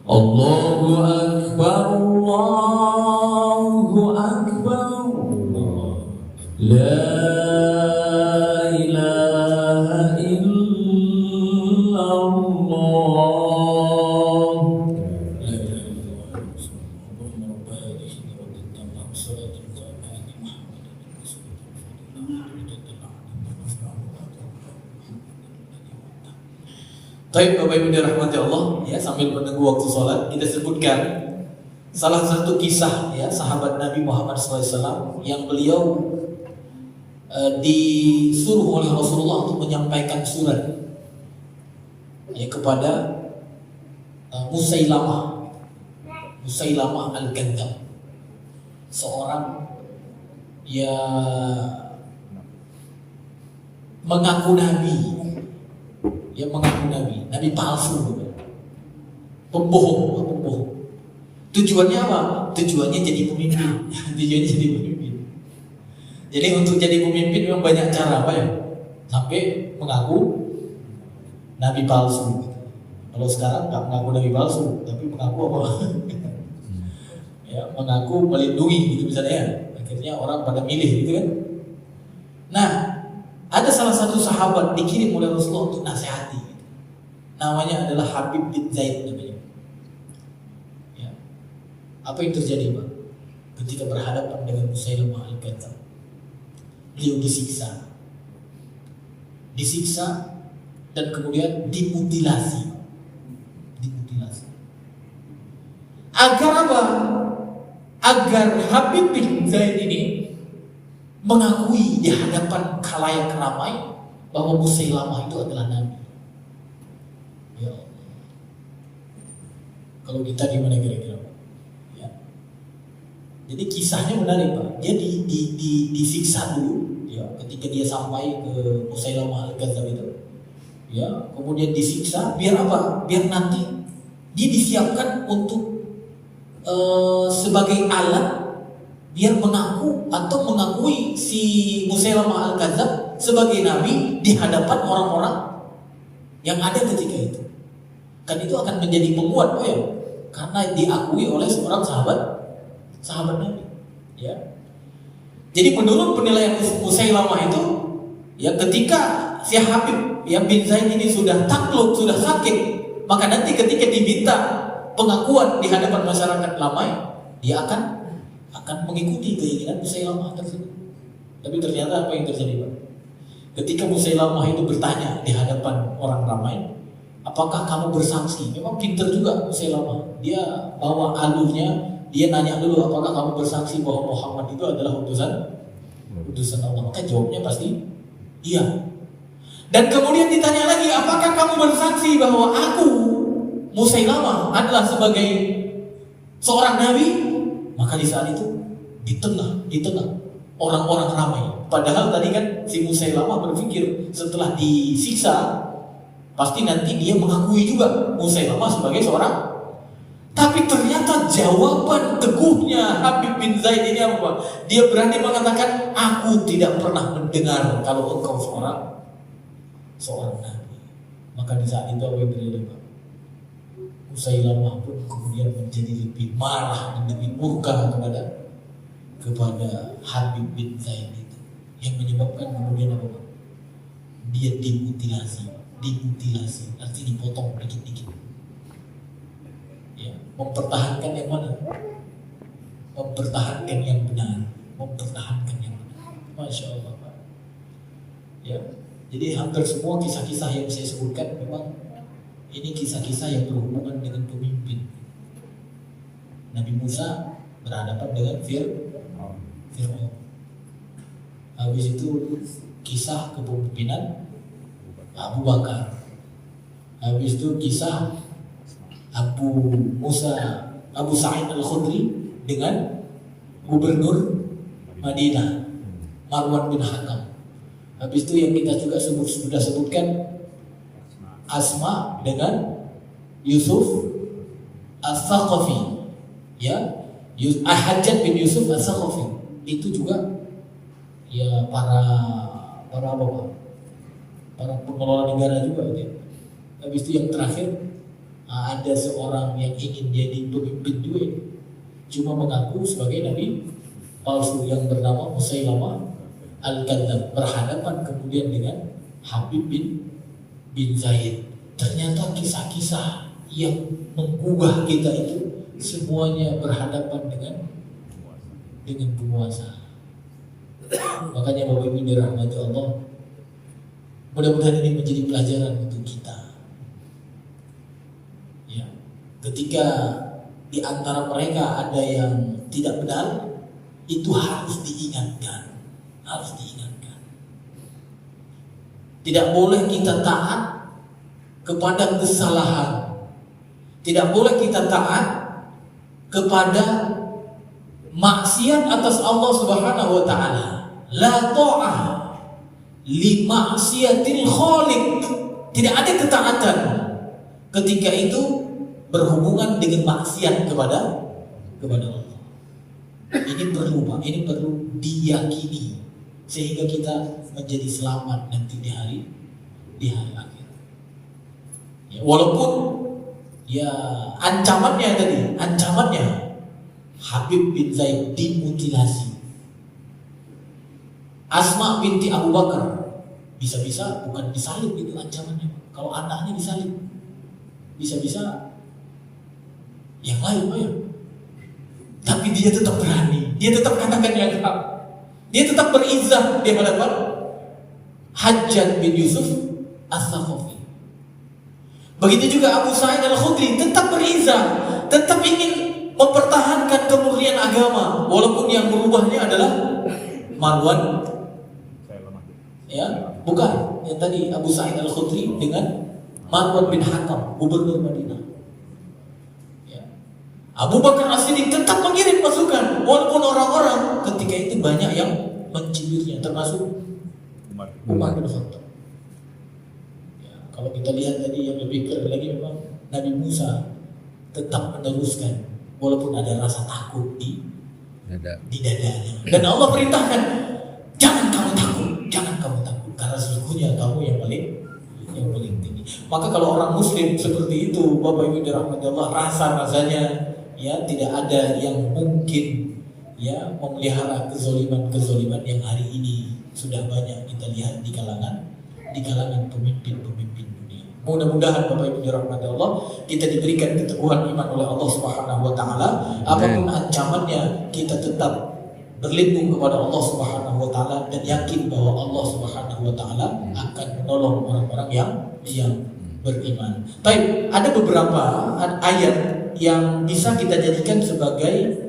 Allahu Akbar, Allahu Akbar. La ilaha illallah. La ilaha illallah. Allahumma rabb hadhihi wa salatul qiyamati Baik, Bapak Ibu dirahmati Allah, ya, sambil menunggu waktu sholat kita sebutkan salah satu kisah, ya, sahabat Nabi Muhammad SAW yang beliau disuruh oleh Rasulullah untuk menyampaikan surat, ya, kepada Musailamah Al-Kadzdzab, seorang yang mengaku nabi, nabi palsu, pembohong. Tujuannya apa? Tujuannya jadi pemimpin. Jadi untuk jadi pemimpin memang banyak cara, apa ya? Sampai mengaku nabi palsu. Kalau sekarang nggak mengaku nabi palsu, tapi mengaku apa? Ya, mengaku melindungi, gitu misalnya. Akhirnya orang pada milih, gitu kan? Nah, ada salah satu sahabat dikirim oleh Rasulullah untuk nasihati. Namanya adalah Habib bin Zaid namanya. Ya. Apa yang terjadi, Pak? Ketika berhadapan dengan Musailamah Al-Kadzdzab, beliau disiksa dan kemudian dimutilasi. Agar apa? Agar Habib bin Zaid ini mengakui di hadapan khalayak ramai bahwa Musailamah itu adalah nabi. Ya Allah. Kalau kita gimana kira-kira? Ya. Jadi kisahnya menarik, Pak. Dia disiksa dulu, ya, ketika dia sampai ke Musailamah Al-Kadzdzab itu. Ya, kemudian disiksa biar apa? Biar nanti dia disiapkan untuk sebagai alat biar mengaku atau mengakui si Musailamah Al-Kadzdzab sebagai nabi di hadapan orang-orang yang ada ketika itu. Kan itu akan menjadi penguat, ya, karena diakui oleh seorang sahabat Nabi, ya. Jadi menurut penilaian Musailamah itu, ya, ketika si Habib yang bin Zaid ini sudah takluk, sudah sakit, maka nanti ketika diminta pengakuan di hadapan masyarakat ramai, dia akan mengikuti keinginan Musailamah tersebut. Tapi ternyata apa yang terjadi, Pak? Ketika Musailamah itu bertanya di hadapan orang ramai, apakah kamu bersaksi? Memang pintar juga Musailamah. Dia bawa alurnya, dia nanya dulu, apakah kamu bersaksi bahwa Muhammad itu adalah utusan Allah? Maka jawabnya pasti iya. Dan kemudian ditanya lagi, apakah kamu bersaksi bahwa aku Musailamah adalah sebagai seorang nabi? Maka di saat itu di tengah orang-orang ramai. Padahal tadi kan si Musailamah berpikir setelah disiksa pasti nanti dia mengakui juga Musailamah sebagai seorang. Tapi ternyata jawaban teguhnya Habib bin Zaid ini apa? Dia berani mengatakan, aku tidak pernah mendengar kalau engkau seorang nabi. Maka di saat itu apa yang terjadi, Pak? Musailamah pun kemudian menjadi lebih marah dan lebih murka kepada Habib bin Zaid itu, yang menyebabkan kemudian apa Pak? Dia dimutilasi, artinya dipotong dikit-dikit. Ya, mempertahankan yang mana? Mempertahankan yang benar, Masya Allah Pak. Ya, jadi hampir semua kisah-kisah yang saya sebutkan memang ini kisah-kisah yang berhubungan dengan pemimpin. Nabi Musa berhadapan dengan Fir'aun. Habis itu kisah kepemimpinan Abu Bakar. Habis itu kisah Abu Sa'id Al-Khudri dengan gubernur Madinah Marwan bin Hakam. Habis itu yang kita juga sudah sebutkan Asma dengan Yusuf As-Saqafi, ya, Hajjaj bin Yusuf As-Saqafi. Itu juga ya para apa Pak? Para pengelola negara juga gitu. Habis itu yang terakhir ada seorang yang ingin jadi pemimpin juga, cuma mengaku sebagai nabi palsu yang bernama Musailamah Al-Kadzdzab, berhadapan kemudian dengan Habib bin Zaid. Ternyata kisah-kisah yang menggugah kita itu semuanya berhadapan dengan penguasa. Makanya Bapak Ibu dirahmati Allah, mudah-mudahan ini menjadi pelajaran untuk kita. Ya, ketika di antara mereka ada yang tidak benar, itu harus diingatkan. Tidak boleh kita taat kepada kesalahan. Tidak boleh kita taat kepada maksiat atas Allah Subhanahu wa taala. La ta'ah li maksiatil khaliq. Tidak ada ketaatan ketika itu berhubungan dengan maksiat kepada Allah. Ini perlu Pak, ini perlu diyakini sehingga kita menjadi selamat nanti di hari akhir. Ya, walaupun ya ancamannya Habib bin Zaid dimutilasi. Asma binti Abu Bakar bisa-bisa bukan disalib itu ancamannya. Kalau anaknya disalib, bisa-bisa yang lain ayo. Tapi dia tetap berani, dia tetap katakan yang hak, dia tetap berizah di hadapan Hajjaj bin Yusuf As-Saqafi. Begitu juga Abu Sa'id Al-Khudri tetap berizah, tetap ingin mempertahankan kemurnian agama, walaupun yang berubahnya adalah Marwan, ya, bukan yang tadi Abu Sa'id Al-Khudri dengan Marwan bin Hakam, gubernur Madinah. Abu Bakar As-Siddiq tetap mengirim pasukan, walaupun orang-orang ketika itu banyak yang mencibirnya, termasuk Umar bin Khattab. Ya, kalau kita lihat tadi yang lebih keren lagi memang Nabi Musa tetap meneruskan, walaupun ada rasa takut di dadanya. Dan Allah perintahkan, jangan kamu takut, karena sesungguhnya kamu yang paling tinggi. Maka kalau orang Muslim seperti itu, Bapak Ibu dirahmati Allah, rasanya ya tidak ada yang mungkin ya memelihara kezoliman yang hari ini sudah banyak kita lihat di kalangan pemimpin dunia. Mudah-mudahan Bapak Ibu dirahmati Allah, kita diberikan keteguhan iman oleh Allah Subhanahu wa taala. Apapun ancamannya, kita tetap berlindung kepada Allah Subhanahu wa taala dan yakin bahwa Allah Subhanahu wa taala akan menolong orang-orang yang beriman. Baik, ada beberapa ayat yang bisa kita jadikan sebagai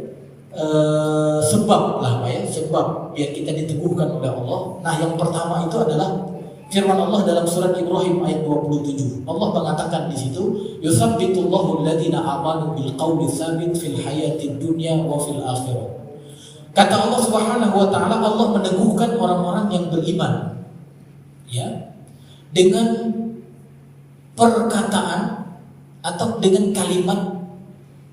sebab lah Pak ya, sebab biar kita diteguhkan oleh Allah. Nah, yang pertama itu adalah firman Allah dalam surat Ibrahim ayat 27. Allah mengatakan di situ, "Yutsabbitullahu alladziina aamanu bil qauli tsabit fil hayatid dunya wa fil akhirah." Kata Allah Subhanahu wa taala, Allah meneguhkan orang-orang yang beriman ya dengan perkataan atau dengan kalimat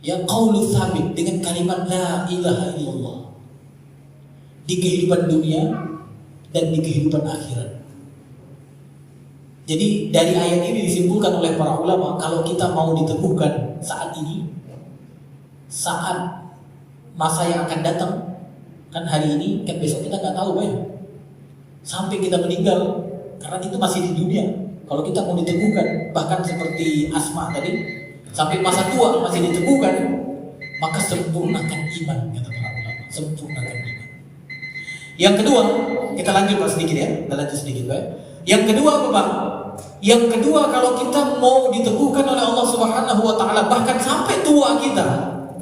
yang qaulu tsabit, dengan kalimat la ilaha illallah di kehidupan dunia dan di kehidupan akhirat. Jadi dari ayat ini disimpulkan oleh para ulama, kalau kita mau diteguhkan saat ini, saat masa yang akan datang, Kan hari ini, kan besok kita nggak tahu Pak ya. Sampai kita meninggal, karena itu masih di dunia. Kalau kita mau diteguhkan, bahkan seperti Asma tadi, sampai masa tua masih diteguhkan, maka sempurnakan iman, kata para ulama. Sempurnakan iman. Yang kedua, kita lanjut Pak sedikit ya. Kita lanjut sedikit Pak. Yang kedua apa Pak? Yang kedua, kalau kita mau diteguhkan oleh Allah Subhanahu wa taala bahkan sampai tua kita,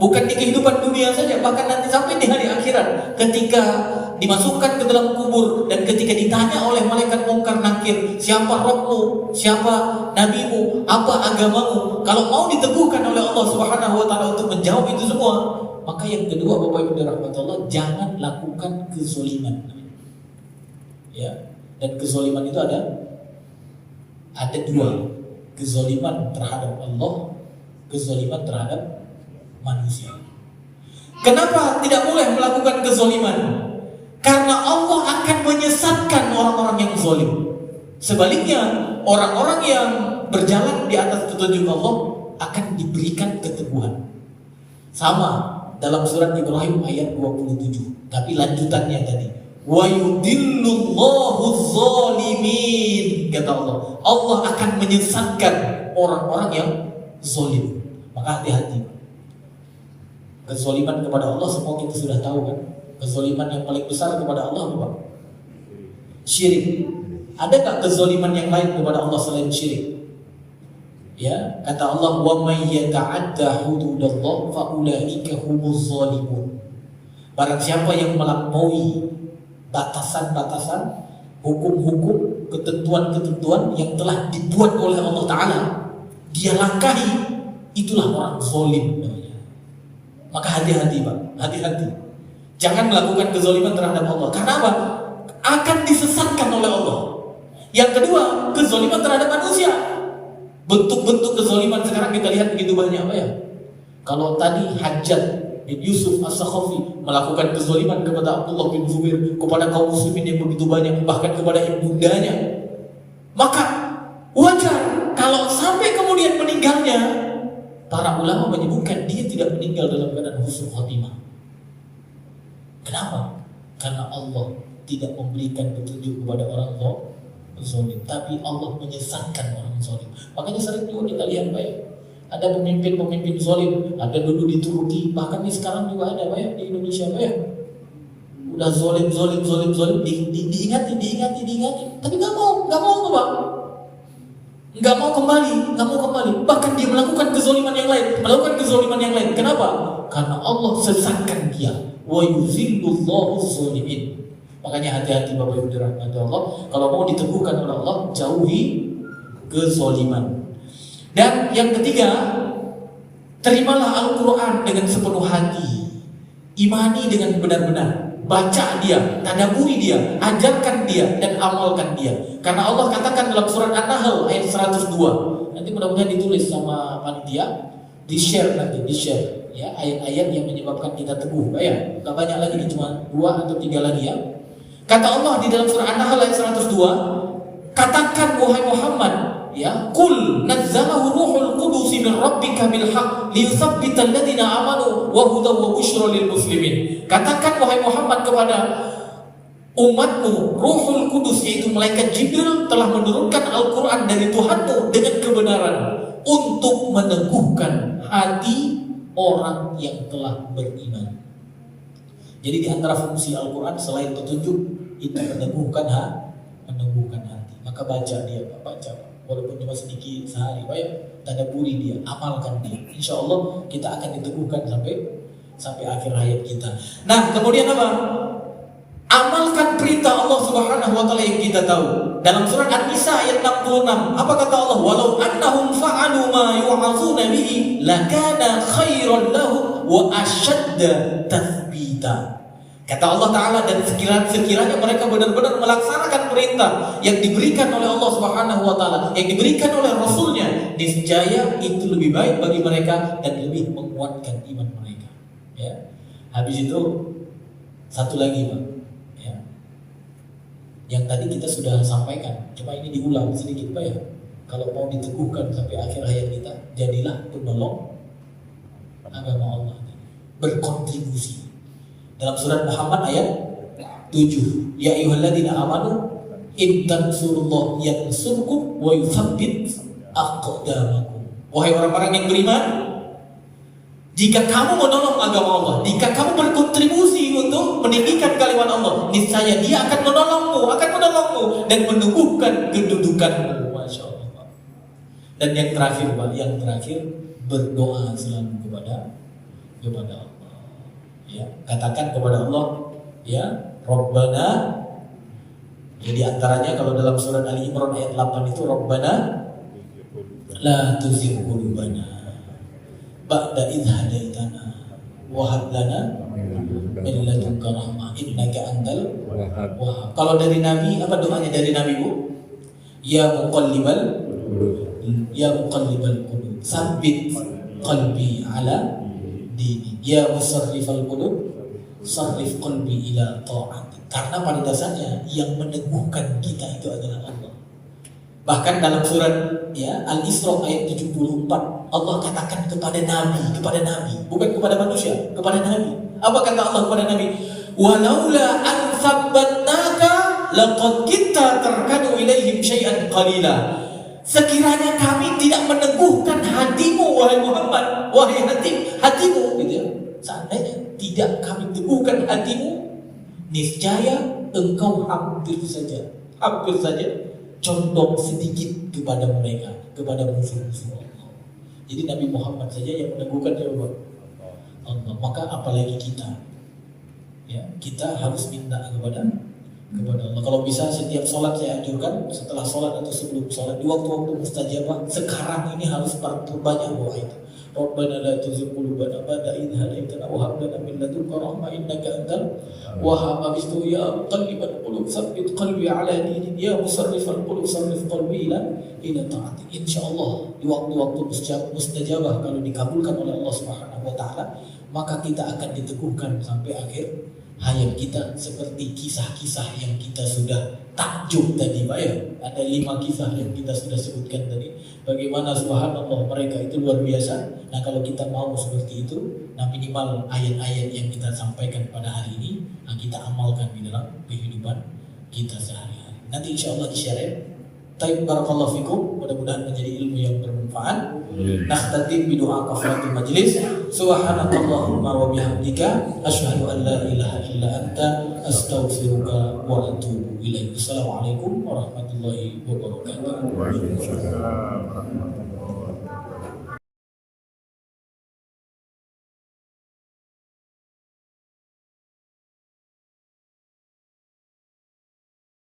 bukan di kehidupan dunia saja, bahkan nanti sampai di hari akhirat, ketika dimasukkan ke dalam kubur dan ketika ditanya oleh malaikat mungkar nakir, siapa Rabbmu, siapa nabimu, apa agamamu, kalau mau diteguhkan oleh Allah Subhanahu wa taala untuk menjawab itu semua, maka yang kedua Bapak Ibu dirahmati Allah, jangan lakukan kezaliman. Ya, dan kezaliman itu ada dua, kezaliman terhadap Allah, kezaliman terhadap manusia. Kenapa tidak boleh melakukan kezaliman? Karena Allah akan menyesatkan orang-orang yang zalim. Sebaliknya, orang-orang yang berjalan di atas petunjuk Allah akan diberikan keteguhan. Sama dalam surat Ibrahim ayat 27. Tapi lanjutannya tadi, wa yudillullahu zalimin, kata Allah. Allah akan menyesatkan orang-orang yang zalim. Maka hati-hati. Kezaliman kepada Allah semua kita sudah tahu kan. Kezaliman yang paling besar kepada Allah apa? Syirik. Ada tak kezaliman yang lain kepada Allah selain syirik? Ya, kata Allah, wa may yata'adda hududallah fa ulaika humuz zalimun. Barang siapa yang melampaui batasan-batasan, hukum-hukum, ketentuan-ketentuan yang telah dibuat oleh Allah Ta'ala, dia langkahi, itulah orang zalim namanya. Maka hati-hati Pak, hati-hati. Jangan melakukan kezaliman terhadap Allah. Karena apa? Akan disesatkan oleh Allah. Yang kedua, kezaliman terhadap manusia. Bentuk-bentuk kezaliman sekarang kita lihat begitu banyak Pak ya. Kalau tadi Hajjaj bin Yusuf As-Sakhafi melakukan kezaliman kepada Abdullah bin Zubair, kepada kaum muslimin yang begitu banyak, bahkan kepada ibundanya, maka wajar kalau sampai kemudian meninggalnya, para ulama menyebutkan dia tidak meninggal dalam keadaan husnul khatimah. Kenapa? Karena Allah tidak memberikan petunjuk kepada orang zalim, tapi Allah menyesatkan orang zalim. Makanya sering juga kita lihat Pak ya, ada pemimpin-pemimpin zalim, ada dulu di Turki, bahkan di sekarang juga ada Pak ya, di Indonesia Pak ya. Udah zalim, diingati, tapi nggak mau Pak. Nggak mau kembali. Bahkan dia melakukan kezaliman yang lain. Kenapa? Karena Allah sesatkan dia. Wa yuzillullahu zalimin. Makanya hati-hati Bapak Ibu dirahmati Allah. Kalau mau diteguhkan oleh Allah, jauhi kezaliman. Dan yang ketiga, terimalah Al-Quran dengan sepenuh hati. Imani dengan benar-benar. Baca dia, tadaburi dia, ajarkan dia, dan amalkan dia. Karena Allah katakan dalam surat An-Nahl ayat 102. Nanti mudah-mudahan ditulis sama panitia, di-share ya, ayat-ayat yang menyebabkan kita teguh. Ya, gak banyak lagi, cuma 2 atau 3 lagi ya. Kata Allah di dalam surat An-Nahl ayat 102, katakan wahai Muhammad, ya, qul nazzalahu ruhul qudus min rabbika bil haqq liyuthabbital ladzina amanu wa hudaw wa busyra lil muslimin. Katakan wahai Muhammad kepada umatmu, Ruhul Kudus yaitu malaikat Jibril telah menurunkan Al-Qur'an dari Tuhanmu dengan kebenaran untuk meneguhkan hati orang yang telah beriman. Jadi di antara fungsi Al-Qur'an selain petunjuk, itu meneguhkan hati. Maka baca dia, baca. Walaupun cuma sedikit sehari, tadaburi dia, amalkan dia. Insya Allah kita akan diteguhkan sampai akhir hayat kita. Nah, kemudian apa? Amalkan perintah Allah Subhanahu wa taala yang kita tahu. Dalam surat An-Nisa ayat 66, apa kata Allah? Walau annahum fa'alu ma yu'azuna bihi lakana khairan lahum wa ashadda tathbita. Kata Allah Ta'ala, dan sekiranya mereka benar-benar melaksanakan perintah yang diberikan oleh Allah Subhanahu wa Ta'ala, yang diberikan oleh Rasulnya, niscaya itu lebih baik bagi mereka dan lebih menguatkan iman mereka. Ya. Habis itu satu lagi Pak, ya, yang tadi kita sudah sampaikan, cuma ini diulang sedikit Pak ya. Kalau mau diteguhkan sampai akhir hayat kita, jadilah penolong agama Allah, berkontribusi. Dalam surat Muhammad ayat 7. Ya ayyuhalladzina amanu in tansurullah yansurkum wa yutsabbit aqdamakum. Wahai orang-orang yang beriman, jika kamu menolong agama Allah, jika kamu berkontribusi untuk meninggikan kalimat Allah, niscaya Dia akan menolongmu dan menumbuhkan kedudukanmu. Masya Allah. Dan yang terakhir, Pak, berdoa selalu kepada Allah. Ya, katakan kepada Allah, ya, Rabbana. Jadi antaranya kalau dalam surat Ali Imran ayat 8 itu Rabbana la tuzigh qulubana ba'da idh hadaitana wa hab lana min ladunka rahmah innaka antal wahhab. Kalau dari Nabi, apa doanya dari Nabi, Bu? Ya muqallibal qulub tsabbit qalbi ala dini. Ya musarrifal qulub sarrif qalbi ila ta'atik. Karena pada dasarnya yang meneguhkan kita itu adalah Allah. Bahkan dalam surat Al-Isra ayat 74 Allah katakan kepada Nabi, bukan kepada manusia, kepada Nabi. Apa kata Allah kepada Nabi? Walaula an tsabatnaka laqad kitta tarkanu ilaihim syai'an qalila. Sekiranya kami tidak meneguhkan hatimu, wahai Muhammad, wahai hatimu, gitu ya. Seandainya tidak kami teguhkan hatimu, niscaya engkau hampir saja condong sedikit kepada mereka, kepada musuh-musuh Allah. Jadi Nabi Muhammad saja yang meneguhkan Allah. Maka apalagi kita, ya, kita harus minta kepada Allah. Kalau bisa setiap sholat saya anjurkan, setelah sholat atau sebelum sholat, di waktu-waktu mustajabah sekarang ini harus perbanyak doa itu. Rabbana la tuzigh qulubana ba'da idh hadaitana wa hab lana min ladunka rahmah innaka antal wahhab. Habis itu ya muqallibal qulub tsabbit qalbi ala dinik, ya musarrifal qulub sarrif qalbi ila ta'atik. Insyaallah di waktu-waktu mustajabah kalau dikabulkan oleh Allah Subhanahu wa taala, maka kita akan diteguhkan sampai akhir hayat kita, seperti kisah-kisah yang kita sudah takjub tadi, Pak, ya. Ada 5 kisah yang kita sudah sebutkan tadi. Bagaimana subhanallah mereka itu luar biasa. Nah, kalau kita mau seperti itu, nah minimal ayat-ayat yang kita sampaikan pada hari ini, nah kita amalkan di dalam kehidupan kita sehari-hari. Nanti insya Allah di-share. Taib barakallahu fikum, mudah-mudahan menjadi ilmu yang bermanfaat. Nakhtatim bidoa kafaratul majlis. Subhanakallahumma wa bihamdika asyhadu an la ilaha illa anta astaghfiruka wa atubu ilaik. Assalamualaikum warahmatullahi wabarakatuh. Waalaikumsalam warahmatullahi wabarakatuh.